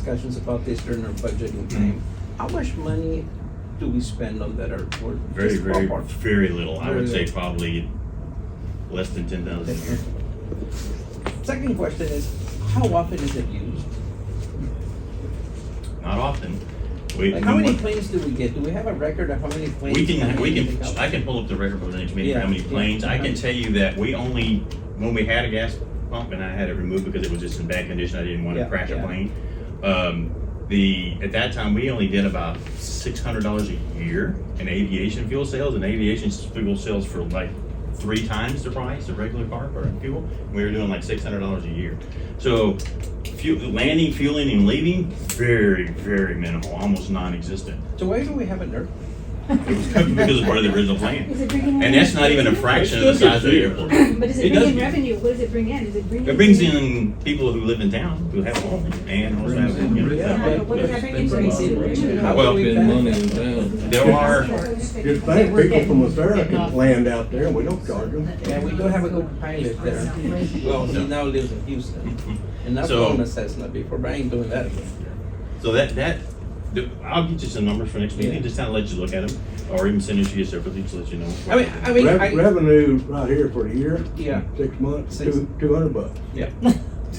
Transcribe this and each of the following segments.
discussions about this during our budgeting time. How much money do we spend on that airport? Very, Just very, ballpark. very little. I Very would say little. probably less than 10,000 a year. Second question is, how often is it used? Not often. We, Like, how many planes do we get? Do we have a record of how many planes? I can pull up the record for the next meeting, Yeah, how many yeah. planes. I can tell you that we only, when we had a gas pump and I had it removed because it was just in bad condition, I didn't want to Yeah, crash a yeah. plane. At that time, we only did about $600 a year in aviation fuel sales, and aviation fuel sales for like 3 times the price of regular car fuel. We were doing like $600 a year. So landing, fueling, and leaving, very, very minimal, almost non-existent. So why do we have an airport? It was because it's part of the original plan. Is it bringing in And that's not even a fraction of the size of the airport. But does It it bring does in get- revenue? What does it bring in? Does it bring in? It brings in people who live in town, who have homes, and also have, you know, Yeah, but what does that bring into? How Well, do we Spend money benefit? in town. there are, Just think, people from Australia can land out there and we don't charge them. Yeah, we do have a good pilot there. Well, he now lives in Houston. And that's So- bonus Cessna before, but I ain't doing that again. so I'll get you some numbers for next meeting, Yeah. just kind of let you look at them, or even send it to you separately, to let you know. I mean, Revenue right here for the year, yeah, 6 months, Six. $200. yeah.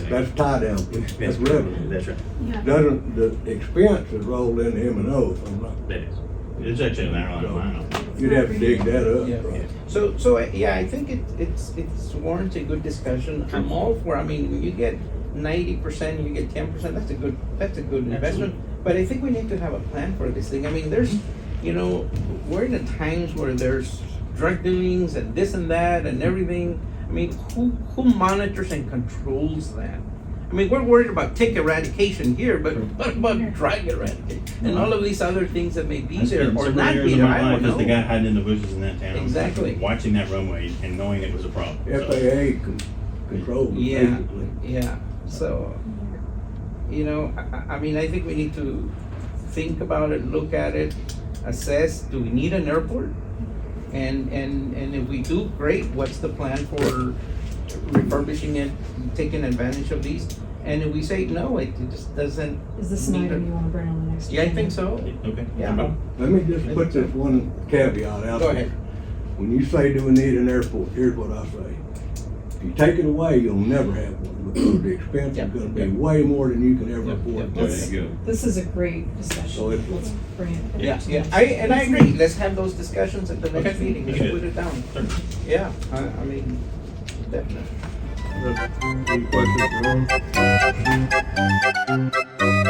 That's tie down, that's revenue. That's right. Doesn't, the expense is rolled into M&O, if I'm not, That is. It's actually an airline line. you'd have to dig that up. Yeah. So, yeah, I think it's warrants a good discussion. I'm all for, I mean, when you get 90%, you get 10%, that's a good investment. But I think we need to have a plan for this thing. I mean, there's, you know, we're in the times where there's drug dealings and this and that and everything. I mean, who monitors and controls that? I mean, we're worried about tick eradication here, but what about drug eradication and all of these other things that may be I there spent or several not years be of there? my I life don't as the know. guy hiding in the bushes in that town. Exactly. Watching that runway and knowing it was a problem. So, FAA controls it, Yeah. basically. Yeah, so, you know, I mean, I think we need to think about it, look at it, assess, do we need an airport? And if we do, great, what's the plan for refurbishing it, taking advantage of these? And if we say, no, it just doesn't. Is this an need item a- you wanna bring on the next? Yeah, I agenda? think so. Okay. Yeah. Let me just put this one caveat out Go there. ahead. When you say, do we need an airport, here's what I say. If you take it away, you'll never have one, because the expense is gonna be way more than you can ever afford. There you go. This is a great discussion. So it's- Let's bring it. Yeah, I agree, let's have those discussions at the next Okay. meeting, We let's can do put it down. Certainly. Yeah, I mean, definitely. Any questions for him?